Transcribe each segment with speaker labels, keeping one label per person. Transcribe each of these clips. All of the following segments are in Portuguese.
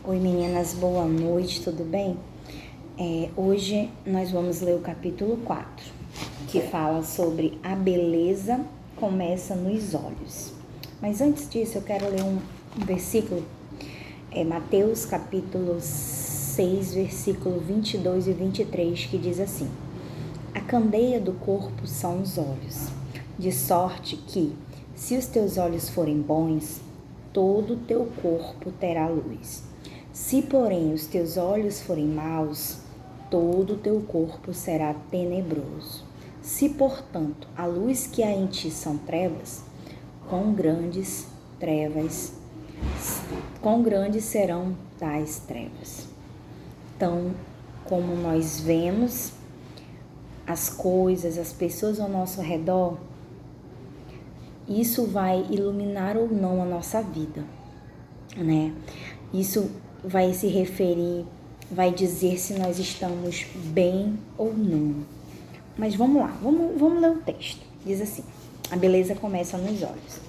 Speaker 1: Oi meninas, boa noite, tudo bem? Hoje nós vamos ler o capítulo 4, que fala sobre a beleza começa nos olhos. Mas antes disso eu quero ler um versículo, Mateus capítulo 6, versículo 22 e 23, que diz assim: A candeia do corpo são os olhos, de sorte que, se os teus olhos forem bons, todo o teu corpo terá luz. Se, porém, os teus olhos forem maus, todo o teu corpo será tenebroso. Se, portanto, a luz que há em ti são trevas, quão grandes serão tais trevas. Então, como nós vemos as coisas, as pessoas ao nosso redor, isso vai iluminar ou não a nossa vida, né? Isso vai se referir, vai dizer se nós estamos bem ou não. Mas vamos lá, vamos ler o texto. Diz assim: a beleza começa nos olhos.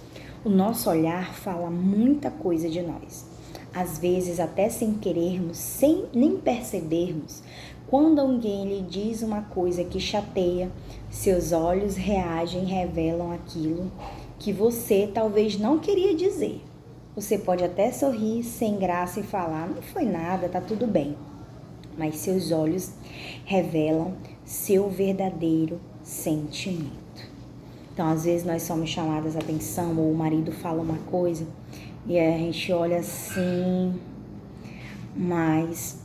Speaker 1: O nosso olhar fala muita coisa de nós. Às vezes, até sem querermos, sem nem percebermos, quando alguém lhe diz uma coisa que chateia, seus olhos reagem e revelam aquilo que você talvez não queria dizer. Você pode até sorrir sem graça e falar, não foi nada, tá tudo bem. Mas seus olhos revelam seu verdadeiro sentimento. Então, às vezes nós somos chamadas a atenção, ou o marido fala uma coisa e a gente olha assim, mas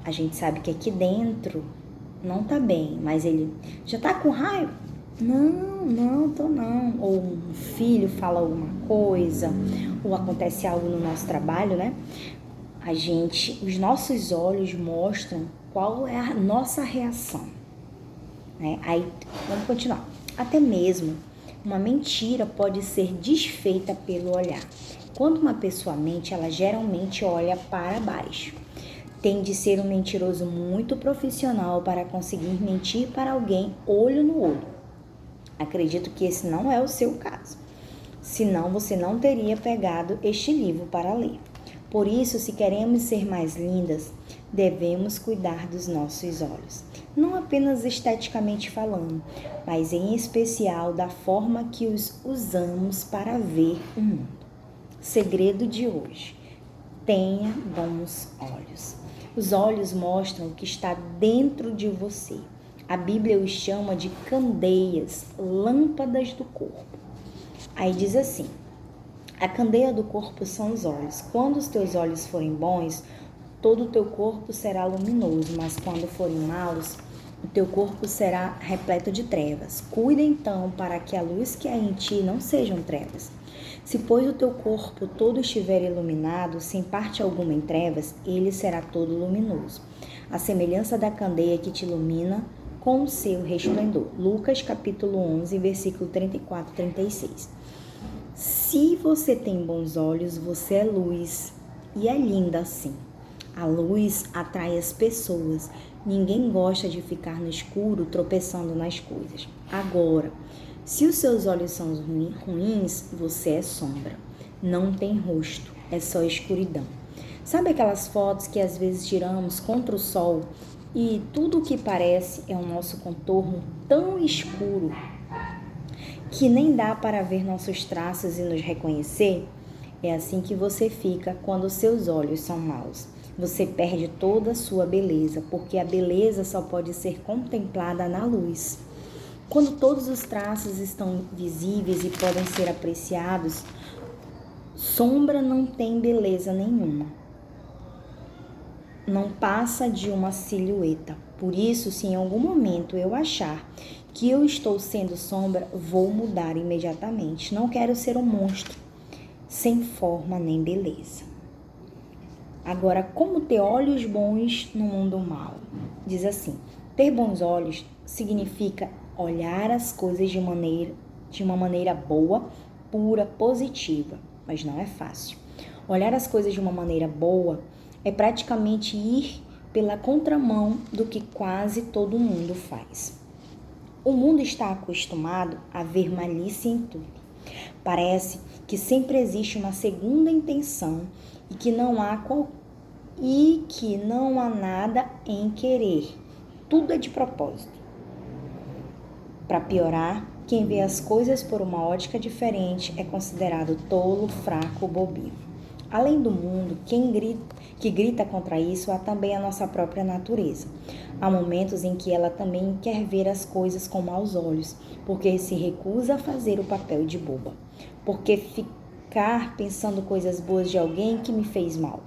Speaker 1: a gente sabe que aqui dentro não tá bem, mas ele já tá com raiva? Não tô não. Ou um filho fala alguma coisa, ou acontece algo no nosso trabalho, né? Os nossos olhos mostram qual é a nossa reação, né? Aí, vamos continuar. Até mesmo uma mentira pode ser desfeita pelo olhar. Quando uma pessoa mente, ela geralmente olha para baixo. Tem de ser um mentiroso muito profissional para conseguir mentir para alguém olho no olho. Acredito que esse não é o seu caso. Senão você não teria pegado este livro para ler. Por isso, se queremos ser mais lindas, devemos cuidar dos nossos olhos. Não apenas esteticamente falando, mas em especial da forma que os usamos para ver o mundo. Segredo de hoje: tenha bons olhos. Os olhos mostram o que está dentro de você. A Bíblia os chama de candeias, lâmpadas do corpo. Aí diz assim: a candeia do corpo são os olhos. Quando os teus olhos forem bons, todo o teu corpo será luminoso, mas quando forem maus, o teu corpo será repleto de trevas. Cuida então para que a luz que há em ti não sejam trevas. Se, pois, o teu corpo todo estiver iluminado, sem parte alguma em trevas, ele será todo luminoso. A semelhança da candeia que te ilumina com o seu resplendor. Lucas capítulo 11, versículo 34 e 36. Se você tem bons olhos, você é luz e é linda assim. A luz atrai as pessoas. Ninguém gosta de ficar no escuro tropeçando nas coisas. Agora, se os seus olhos são ruins, você é sombra. Não tem rosto, é só escuridão. Sabe aquelas fotos que às vezes tiramos contra o sol e tudo o que parece é o nosso contorno tão escuro que nem dá para ver nossos traços e nos reconhecer? É assim que você fica quando seus olhos são maus. Você perde toda a sua beleza, porque a beleza só pode ser contemplada na luz. Quando todos os traços estão visíveis e podem ser apreciados, sombra não tem beleza nenhuma. Não passa de uma silhueta. Por isso, se em algum momento eu achar que eu estou sendo sombra, vou mudar imediatamente. Não quero ser um monstro, sem forma nem beleza. Agora, como ter olhos bons no mundo mau? Diz assim: ter bons olhos significa olhar as coisas de uma maneira boa, pura, positiva. Mas não é fácil. Olhar as coisas de uma maneira boa é praticamente ir pela contramão do que quase todo mundo faz. O mundo está acostumado a ver malícia em tudo. Parece que sempre existe uma segunda intenção e que não há e que não há nada em querer. Tudo é de propósito. Para piorar, quem vê as coisas por uma ótica diferente é considerado tolo, fraco, bobinho. Além do mundo, que grita contra isso, há também a nossa própria natureza. Há momentos em que ela também quer ver as coisas com maus olhos, porque se recusa a fazer o papel de boba. Porque ficar pensando coisas boas de alguém que me fez mal.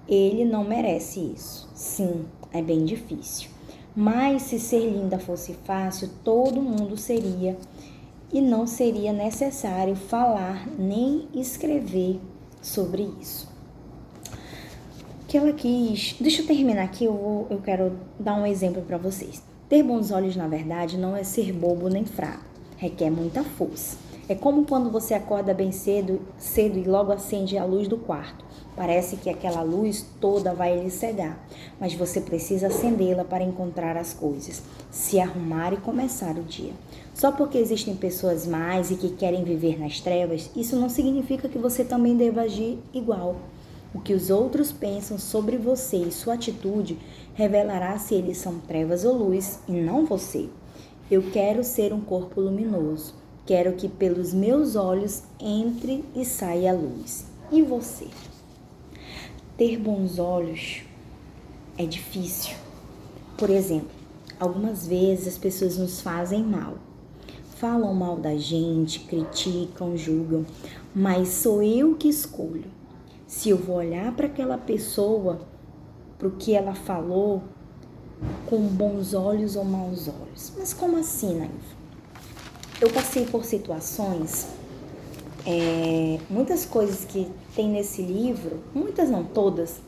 Speaker 1: Ele não merece isso. Sim, é bem difícil. Mas se ser linda fosse fácil, todo mundo seria, e não seria necessário falar nem escrever sobre isso. O que ela quis... Deixa eu terminar aqui, eu quero dar um exemplo para vocês. Ter bons olhos, na verdade, não é ser bobo nem fraco. Requer muita força. É como quando você acorda bem cedo e logo acende a luz do quarto. Parece que aquela luz toda vai lhe cegar, mas você precisa acendê-la para encontrar as coisas, se arrumar e começar o dia. Só porque existem pessoas más e que querem viver nas trevas, isso não significa que você também deva agir igual. O que os outros pensam sobre você e sua atitude revelará se eles são trevas ou luz e não você. Eu quero ser um corpo luminoso. Quero que pelos meus olhos entre e saia a luz. E você? Ter bons olhos é difícil. Por exemplo, algumas vezes as pessoas nos fazem mal. Falam mal da gente, criticam, julgam, mas sou eu que escolho. Se eu vou olhar para aquela pessoa, para o que ela falou, com bons olhos ou maus olhos. Mas como assim, Naiva? Eu passei por situações, muitas coisas que tem nesse livro, muitas não, todas,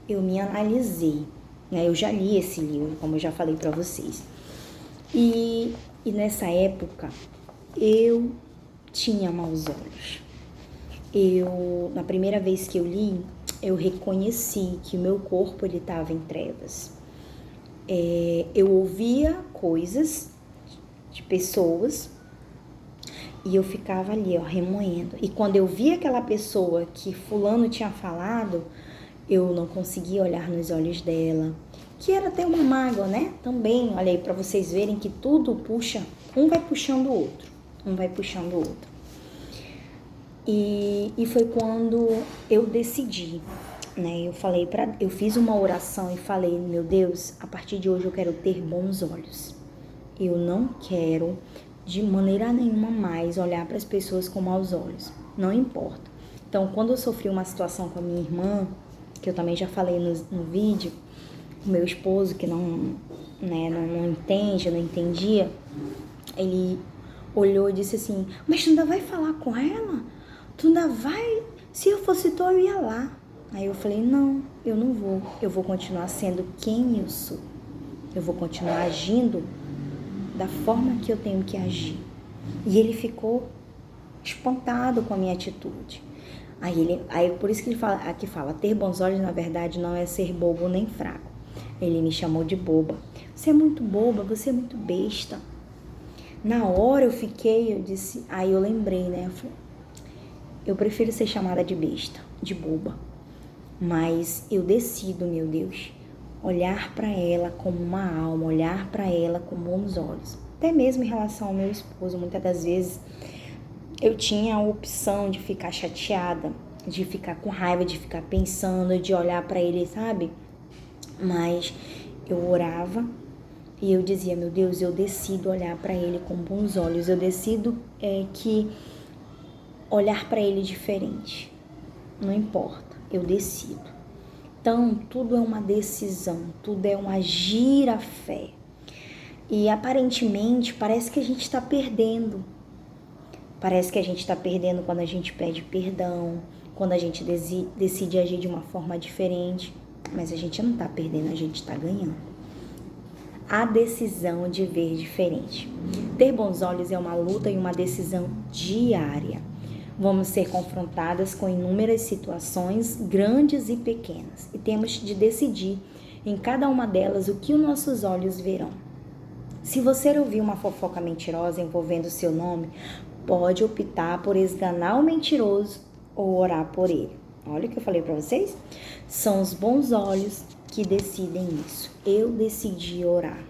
Speaker 1: eu me analisei, né? Eu já li esse livro, como eu já falei para vocês. E nessa época, eu tinha maus olhos. Na primeira vez que eu li, eu reconheci que o meu corpo estava em trevas. Eu ouvia coisas de pessoas e eu ficava ali, remoendo. E quando eu via aquela pessoa que fulano tinha falado, eu não conseguia olhar nos olhos dela, que era até uma mágoa, né? Também, olha aí, para vocês verem que tudo puxa, um vai puxando o outro, um vai puxando o outro. E foi quando eu decidi, né? Eu fiz uma oração e falei, meu Deus, a partir de hoje eu quero ter bons olhos. Eu não quero de maneira nenhuma mais olhar para as pessoas com maus olhos, não importa. Então, quando eu sofri uma situação com a minha irmã, que eu também já falei no vídeo, o meu esposo que não entende, não entendia, ele olhou e disse assim, mas tu ainda vai falar com ela? Tu ainda vai? Se eu fosse tu, eu ia lá. Aí eu falei, não, eu não vou. Eu vou continuar sendo quem eu sou. Eu vou continuar agindo da forma que eu tenho que agir. E ele ficou espantado com a minha atitude. Aí por isso que ele fala, aqui fala, ter bons olhos na verdade não é ser bobo nem fraco. Ele me chamou de boba. Você é muito boba, você é muito besta. Na hora eu disse, aí eu lembrei, né? Eu prefiro ser chamada de besta, de boba. Mas eu decido, meu Deus, olhar para ela como uma alma, olhar para ela com bons olhos. Até mesmo em relação ao meu esposo, muitas das vezes eu tinha a opção de ficar chateada, de ficar com raiva, de ficar pensando, de olhar para ele, sabe? Mas eu orava e eu dizia, meu Deus, eu decido olhar para ele com bons olhos, eu decido que olhar para ele diferente, não importa, eu decido. Então, tudo é uma decisão, tudo é um agir à fé. E aparentemente parece que a gente está perdendo. Parece que a gente está perdendo quando a gente pede perdão, quando a gente decide agir de uma forma diferente. Mas a gente não está perdendo, a gente está ganhando. A decisão de ver diferente. Ter bons olhos é uma luta e uma decisão diária. Vamos ser confrontadas com inúmeras situações, grandes e pequenas, e temos de decidir em cada uma delas o que os nossos olhos verão. Se você ouvir uma fofoca mentirosa envolvendo seu nome, pode optar por esganar o mentiroso ou orar por ele. Olha o que eu falei para vocês. São os bons olhos que decidem isso. Eu decidi orar.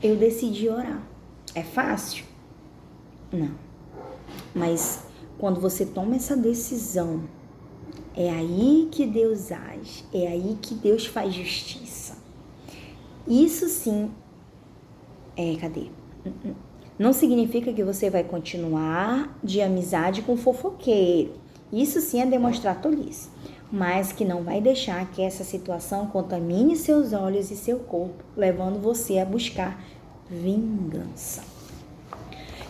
Speaker 1: Eu decidi orar. É fácil? Não. Mas quando você toma essa decisão, é aí que Deus age. É aí que Deus faz justiça. Isso sim cadê? Não significa que você vai continuar de amizade com fofoqueiro. Isso sim é demonstrar tolice. Mas que não vai deixar que essa situação contamine seus olhos e seu corpo, levando você a buscar vingança.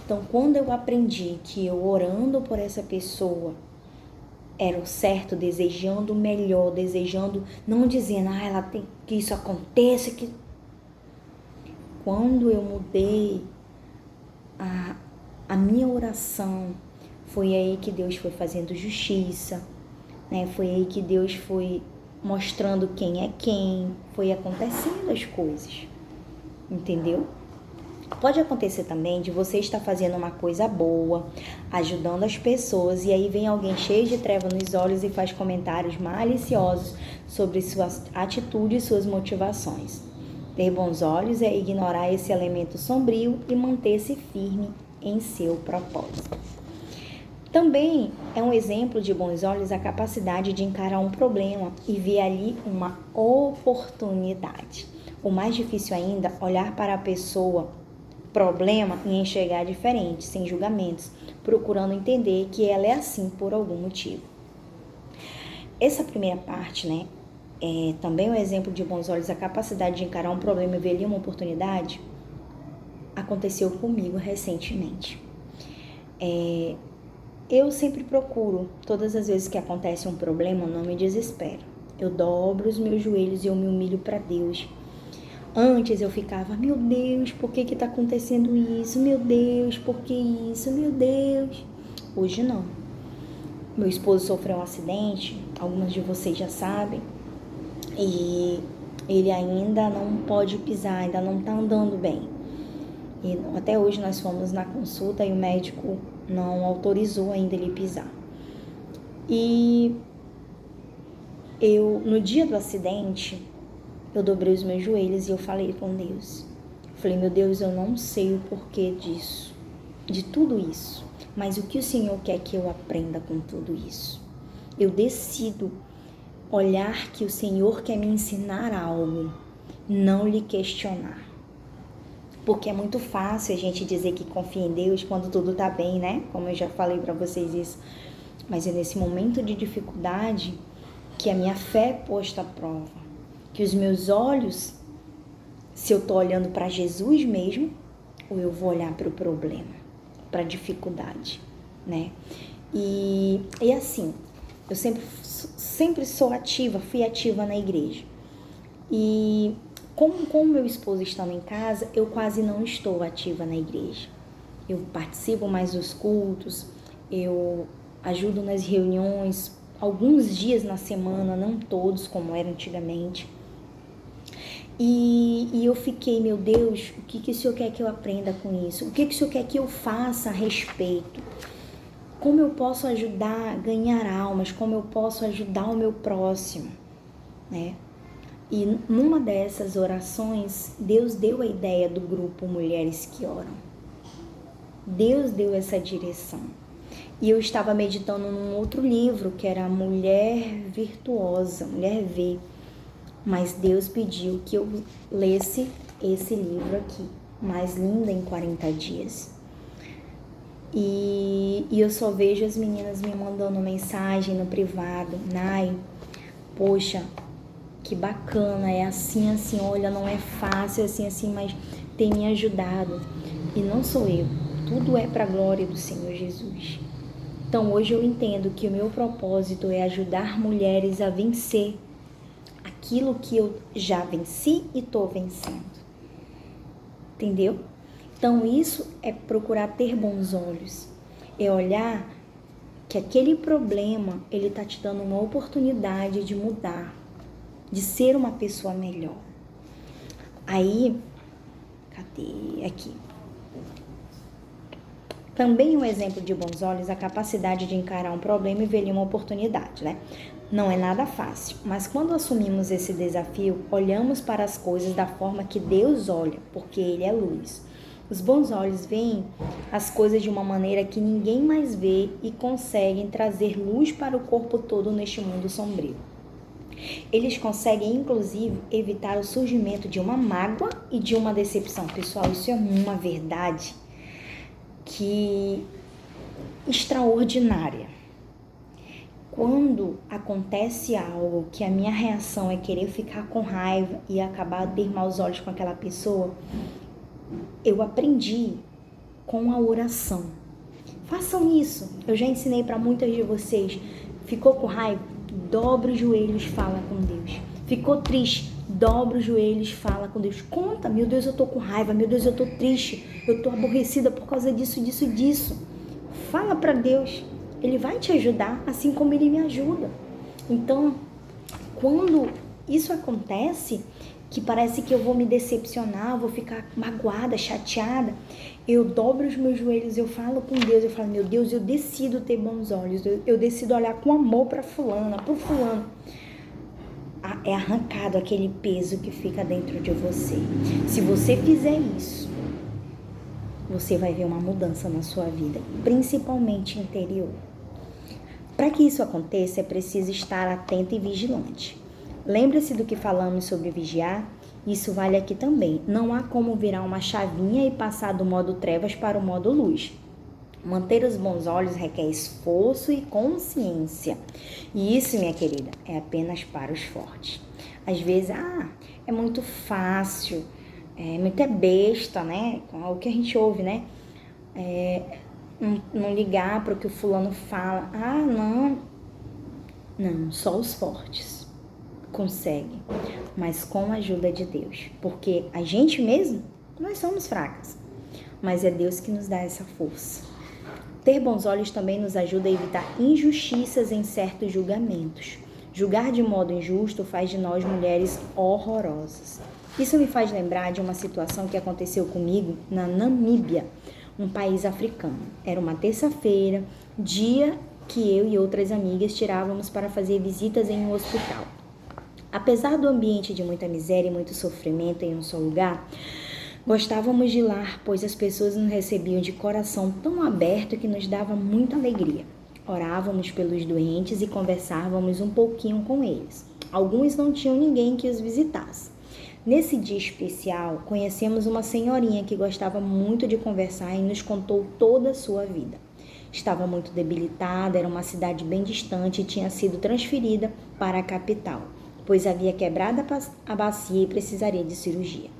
Speaker 1: Então, quando eu aprendi que eu orando por essa pessoa era o certo, desejando o melhor, desejando, não dizendo, ela tem que isso aconteça, que quando eu mudei a minha oração, foi aí que Deus foi fazendo justiça, né? Foi aí que Deus foi mostrando quem é quem, foi acontecendo as coisas, entendeu? Pode acontecer também de você estar fazendo uma coisa boa, ajudando as pessoas, e aí vem alguém cheio de treva nos olhos e faz comentários maliciosos sobre suas atitudes e suas motivações. Ter bons olhos é ignorar esse elemento sombrio e manter-se firme em seu propósito. Também é um exemplo de bons olhos a capacidade de encarar um problema e ver ali uma oportunidade. O mais difícil ainda, olhar para a pessoa, problema e enxergar diferente, sem julgamentos, procurando entender que ela é assim por algum motivo. Essa primeira parte, né, é também um exemplo de bons olhos, a capacidade de encarar um problema e ver ali uma oportunidade, aconteceu comigo recentemente. Eu sempre procuro, todas as vezes que acontece um problema, não me desespero. Eu dobro os meus joelhos e eu me humilho para Deus. Antes eu ficava, meu Deus, por que está acontecendo isso? Meu Deus, por que isso? Meu Deus. Hoje não. Meu esposo sofreu um acidente, algumas de vocês já sabem, e ele ainda não pode pisar, ainda não está andando bem. E até hoje nós fomos na consulta e o médico não autorizou ainda ele pisar. E no dia do acidente, eu dobrei os meus joelhos e eu falei com Deus. Falei, meu Deus, eu não sei o porquê disso, de tudo isso, mas o que o Senhor quer que eu aprenda com tudo isso? Eu decido olhar que o Senhor quer me ensinar algo, não lhe questionar. Porque é muito fácil a gente dizer que confia em Deus quando tudo tá bem, né? Como eu já falei para vocês isso. Mas é nesse momento de dificuldade que a minha fé é posta à prova. Que os meus olhos, se eu tô olhando para Jesus mesmo, ou eu vou olhar para o problema, para a dificuldade, né? E assim, eu sempre sou ativa, fui ativa na igreja. E como meu esposo estando em casa, eu quase não estou ativa na igreja. Eu participo mais dos cultos, eu ajudo nas reuniões, alguns dias na semana, não todos como era antigamente. E eu fiquei, meu Deus, o que o Senhor quer que eu aprenda com isso? O que o Senhor quer que eu faça a respeito? Como eu posso ajudar a ganhar almas? Como eu posso ajudar o meu próximo? Né? E numa dessas orações, Deus deu a ideia do grupo Mulheres que Oram. Deus deu essa direção. E eu estava meditando num outro livro, que era Mulher Virtuosa, Mulher V. Mas Deus pediu que eu lesse esse livro aqui, Mais Linda em 40 Dias. E eu só vejo as meninas me mandando mensagem no privado. Nai, poxa, que bacana, é assim, olha, não é fácil, assim, mas tem me ajudado. E não sou eu, tudo é para a glória do Senhor Jesus. Então hoje eu entendo que o meu propósito é ajudar mulheres a vencer aquilo que eu já venci e estou vencendo. Entendeu? Então isso é procurar ter bons olhos. É olhar que aquele problema, ele está te dando uma oportunidade de mudar, de ser uma pessoa melhor. Aí, cadê? Aqui. Também um exemplo de bons olhos é a capacidade de encarar um problema e ver uma oportunidade, né? Não é nada fácil, mas quando assumimos esse desafio, olhamos para as coisas da forma que Deus olha, porque Ele é luz. Os bons olhos veem as coisas de uma maneira que ninguém mais vê e conseguem trazer luz para o corpo todo neste mundo sombrio. Eles conseguem, inclusive, evitar o surgimento de uma mágoa e de uma decepção. Pessoal, isso é uma verdade que extraordinária. Quando acontece algo que a minha reação é querer ficar com raiva e acabar de ter maus olhos com aquela pessoa, eu aprendi com a oração. Façam isso. Eu já ensinei para muitas de vocês. Ficou com raiva? Dobra os joelhos, fala com Deus. Ficou triste? Dobra os joelhos, fala com Deus. Conta, meu Deus, eu tô com raiva, meu Deus, eu tô triste, eu tô aborrecida por causa disso, disso e disso. Fala para Deus. Ele vai te ajudar, assim como Ele me ajuda. Então, quando isso acontece, que parece que eu vou me decepcionar, vou ficar magoada, chateada, eu dobro os meus joelhos, eu falo com Deus, eu falo, meu Deus, eu decido ter bons olhos, eu decido olhar com amor para fulana, pro fulano. É arrancado aquele peso que fica dentro de você. Se você fizer isso, você vai ver uma mudança na sua vida, principalmente interior. Para que isso aconteça, é preciso estar atento e vigilante. Lembre-se do que falamos sobre vigiar? Isso vale aqui também. Não há como virar uma chavinha e passar do modo trevas para o modo luz. Manter os bons olhos requer esforço e consciência. E isso, minha querida, é apenas para os fortes. Às vezes, é muito fácil, é muito besta, né? O que a gente ouve, né? Não ligar para o que o fulano fala. Não, só os fortes conseguem, mas com a ajuda de Deus, porque a gente mesmo, nós somos fracas, mas é Deus que nos dá essa força. Ter bons olhos também nos ajuda a evitar injustiças em certos julgamentos. Julgar de modo injusto faz de nós mulheres horrorosas. Isso me faz lembrar de uma situação que aconteceu comigo na Namíbia, um país africano. Era uma terça-feira, dia que eu e outras amigas tirávamos para fazer visitas em um hospital. Apesar do ambiente de muita miséria e muito sofrimento em um só lugar, gostávamos de ir lá, pois as pessoas nos recebiam de coração tão aberto que nos dava muita alegria. Orávamos pelos doentes e conversávamos um pouquinho com eles. Alguns não tinham ninguém que os visitasse. Nesse dia especial, conhecemos uma senhorinha que gostava muito de conversar e nos contou toda a sua vida. Estava muito debilitada, era uma cidade bem distante e tinha sido transferida para a capital, pois havia quebrado a bacia e precisaria de cirurgia.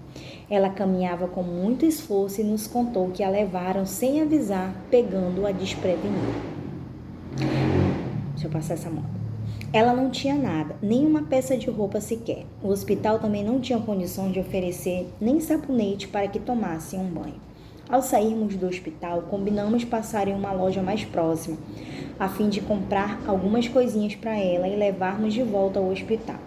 Speaker 1: Ela caminhava com muito esforço e nos contou que a levaram sem avisar, pegando-a desprevenida. Deixa eu passar essa moto. Ela não tinha nada, nem uma peça de roupa sequer. O hospital também não tinha condições de oferecer nem sabonete para que tomassem um banho. Ao sairmos do hospital, combinamos passar em uma loja mais próxima, a fim de comprar algumas coisinhas para ela e levarmos de volta ao hospital.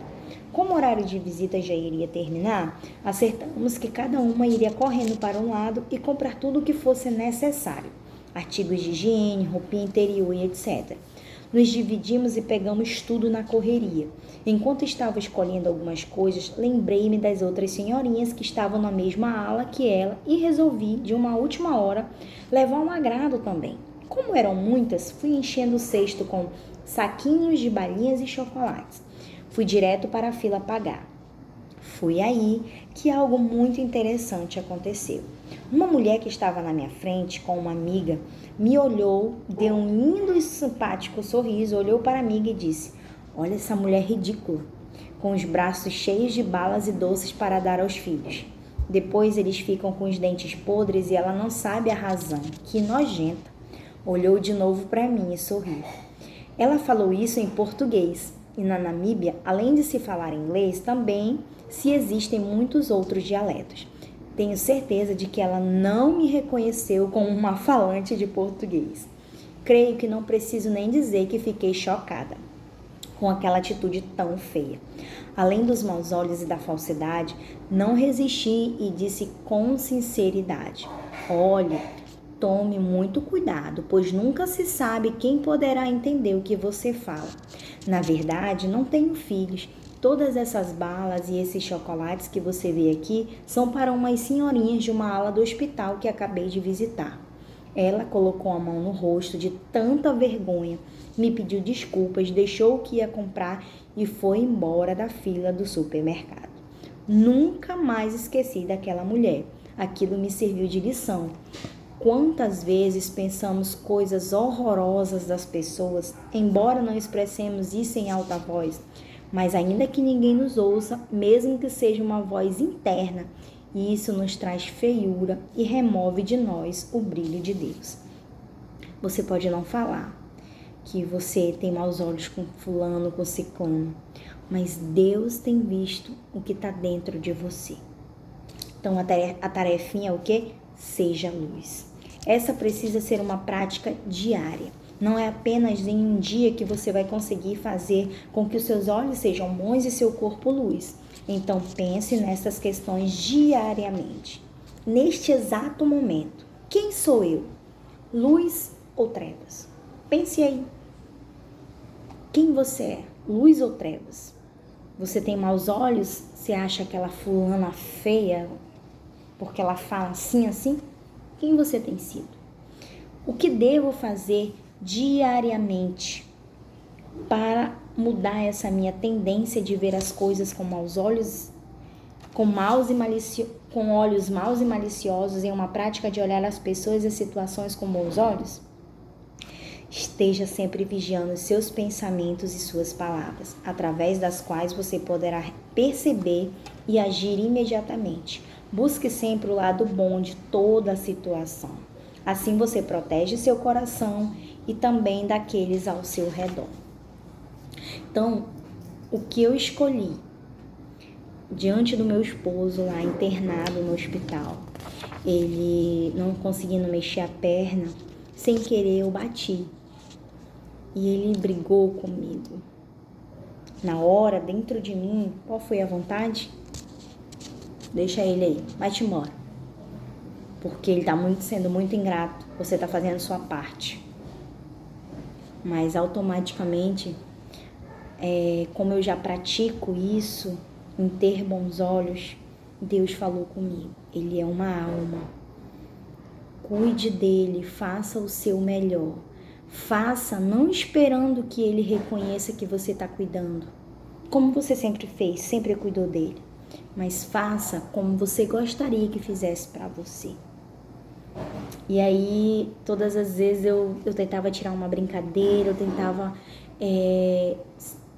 Speaker 1: Como o horário de visita já iria terminar, acertamos que cada uma iria correndo para um lado e comprar tudo o que fosse necessário, artigos de higiene, roupinha interior e etc. Nos dividimos e pegamos tudo na correria. Enquanto estava escolhendo algumas coisas, lembrei-me das outras senhorinhas que estavam na mesma ala que ela e resolvi, de uma última hora, levar um agrado também. Como eram muitas, fui enchendo o cesto com saquinhos de balinhas e chocolates. Fui direto para a fila pagar. Foi aí que algo muito interessante aconteceu. Uma mulher que estava na minha frente com uma amiga me olhou, deu um lindo e simpático sorriso, olhou para a amiga e disse: "Olha essa mulher ridícula, com os braços cheios de balas e doces para dar aos filhos. Depois eles ficam com os dentes podres e ela não sabe a razão. Que nojenta." Olhou de novo para mim e sorriu. Ela falou isso em português. E na Namíbia, além de se falar inglês, também se existem muitos outros dialetos. Tenho certeza de que ela não me reconheceu como uma falante de português. Creio que não preciso nem dizer que fiquei chocada com aquela atitude tão feia. Além dos maus olhos e da falsidade, não resisti e disse com sinceridade: "Olhe, Tome muito cuidado, pois nunca se sabe quem poderá entender o que você fala. Na verdade, não tenho filhos. Todas essas balas e esses chocolates que você vê aqui são para umas senhorinhas de uma ala do hospital que acabei de visitar. Ela colocou a mão no rosto de tanta vergonha, me pediu desculpas, deixou o que ia comprar e foi embora da fila do supermercado. Nunca mais esqueci daquela mulher. Aquilo me serviu de lição. Quantas vezes pensamos coisas horrorosas das pessoas, embora não expressemos isso em alta voz, mas ainda que ninguém nos ouça, mesmo que seja uma voz interna, isso nos traz feiura e remove de nós o brilho de Deus. Você pode não falar que você tem maus olhos com fulano, com ciclano, mas Deus tem visto o que está dentro de você. Então a tarefinha é o quê? Seja luz. Essa precisa ser uma prática diária. Não é apenas em um dia que você vai conseguir fazer com que os seus olhos sejam bons e seu corpo luz. Então pense nessas questões diariamente. Neste exato momento, quem sou eu? Luz ou trevas? Pense aí. Quem você é? Luz ou trevas? Você tem maus olhos? Você acha aquela fulana feia porque ela fala assim? Quem você tem sido? O que devo fazer diariamente para mudar essa minha tendência de ver as coisas com maus olhos, com olhos maus e maliciosos, em uma prática de olhar as pessoas e as situações com bons olhos? Esteja sempre vigiando os seus pensamentos e suas palavras, através das quais você poderá perceber e agir imediatamente. Busque sempre o lado bom de toda a situação. Assim você protege seu coração e também daqueles ao seu redor. Então, o que eu escolhi diante do meu esposo lá internado no hospital, ele não conseguindo mexer a perna, sem querer eu bati. E ele brigou comigo. Na hora, dentro de mim, qual foi a vontade? Deixa ele aí, vai-te embora. Porque ele está sendo muito ingrato, você está fazendo sua parte. Mas automaticamente, como eu já pratico isso, em ter bons olhos, Deus falou comigo. Ele é uma alma. Cuide dele, faça o seu melhor. Faça não esperando que ele reconheça que você está cuidando. Como você sempre fez, sempre cuidou dele. Mas faça como você gostaria que fizesse para você. E aí, todas as vezes eu tentava tirar uma brincadeira, eu tentava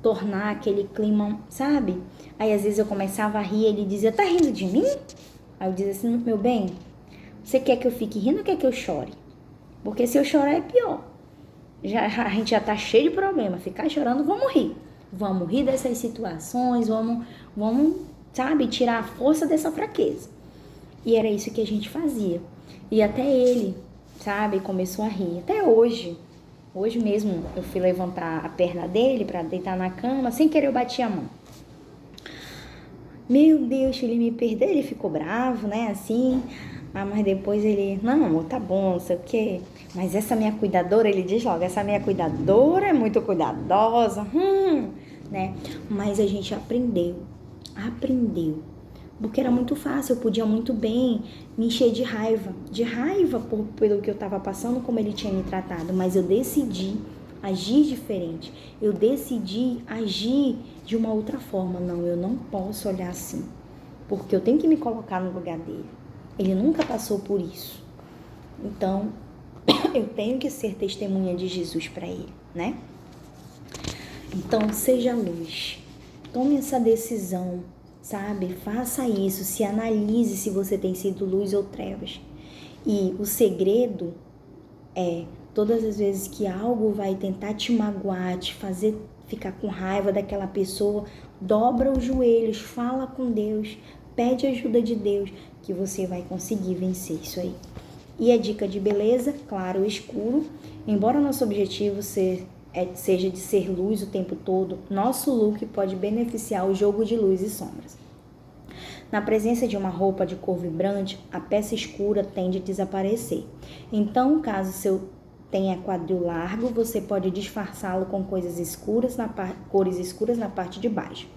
Speaker 1: tornar aquele clima, sabe? Aí às vezes eu começava a rir, ele dizia, tá rindo de mim? Aí eu dizia assim, meu bem, você quer que eu fique rindo ou quer que eu chore? Porque se eu chorar é pior. A gente já tá cheio de problema, ficar chorando, vamos rir. Vamos rir dessas situações, vamos, sabe, tirar a força dessa fraqueza. E era isso que a gente fazia. E até ele, sabe, começou a rir. Até hoje. Hoje mesmo eu fui levantar a perna dele para deitar na cama, sem querer eu bati a mão. Meu Deus, ele me perdeu, ele ficou bravo, né, assim. Mas depois ele, não, amor, tá bom, não sei o quê. Mas essa minha cuidadora, ele diz logo, essa minha cuidadora é muito cuidadosa, né? Mas a gente aprendeu. Porque era muito fácil, eu podia muito bem me encher de raiva pelo que eu estava passando, como ele tinha me tratado. Mas eu decidi agir diferente, eu decidi agir de uma outra forma. Não, eu não posso olhar assim, porque eu tenho que me colocar no lugar dele. Ele nunca passou por isso. Então, eu tenho que ser testemunha de Jesus para ele, né? Então, seja luz. Tome essa decisão, sabe? Faça isso, se analise se você tem sido luz ou trevas. E o segredo é, todas as vezes que algo vai tentar te magoar, te fazer ficar com raiva daquela pessoa, dobra os joelhos, fala com Deus, pede ajuda de Deus, que você vai conseguir vencer isso aí. E a dica de beleza, claro, escuro. Embora nosso objetivo seja de ser luz o tempo todo, nosso look pode beneficiar o jogo de luz e sombras. Na presença de uma roupa de cor vibrante, a peça escura tende a desaparecer. Então, caso seu tenha quadril largo, você pode disfarçá-lo com cores escuras na parte de baixo.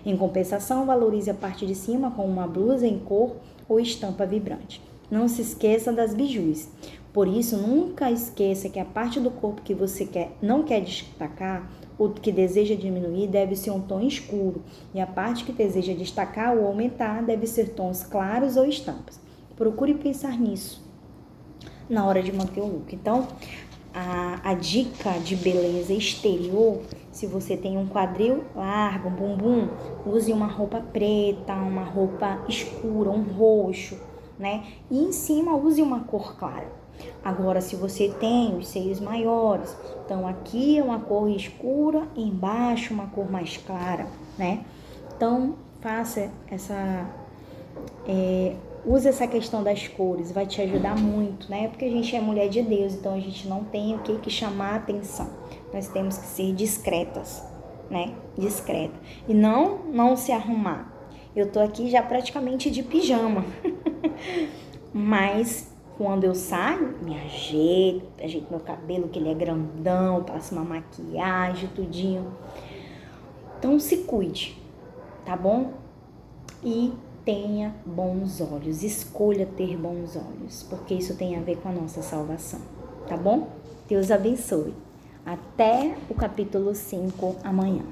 Speaker 1: Em compensação, valorize a parte de cima com uma blusa em cor ou estampa vibrante. Não se esqueça das bijus. Por isso, nunca esqueça que a parte do corpo que você não quer destacar ou que deseja diminuir deve ser um tom escuro, e a parte que deseja destacar ou aumentar deve ser tons claros ou estampas. Procure pensar nisso na hora de manter o look. Então, a dica de beleza exterior, se você tem um quadril largo, um bumbum, use uma roupa preta, uma roupa escura, um roxo, né? E em cima use uma cor clara. Agora, se você tem os seios maiores, então aqui é uma cor escura, embaixo uma cor mais clara, né? Então, faça use essa questão das cores, vai te ajudar muito, né? Porque a gente é mulher de Deus, então a gente não tem o que chamar a atenção. Nós temos que ser discretas, né? Discreta. E não se arrumar. Eu tô aqui já praticamente de pijama. Mas quando eu saio, me ajeito meu cabelo, que ele é grandão, passo uma maquiagem, tudinho. Então se cuide, tá bom? E tenha bons olhos, escolha ter bons olhos, porque isso tem a ver com a nossa salvação, tá bom? Deus abençoe. Até o capítulo 5 amanhã.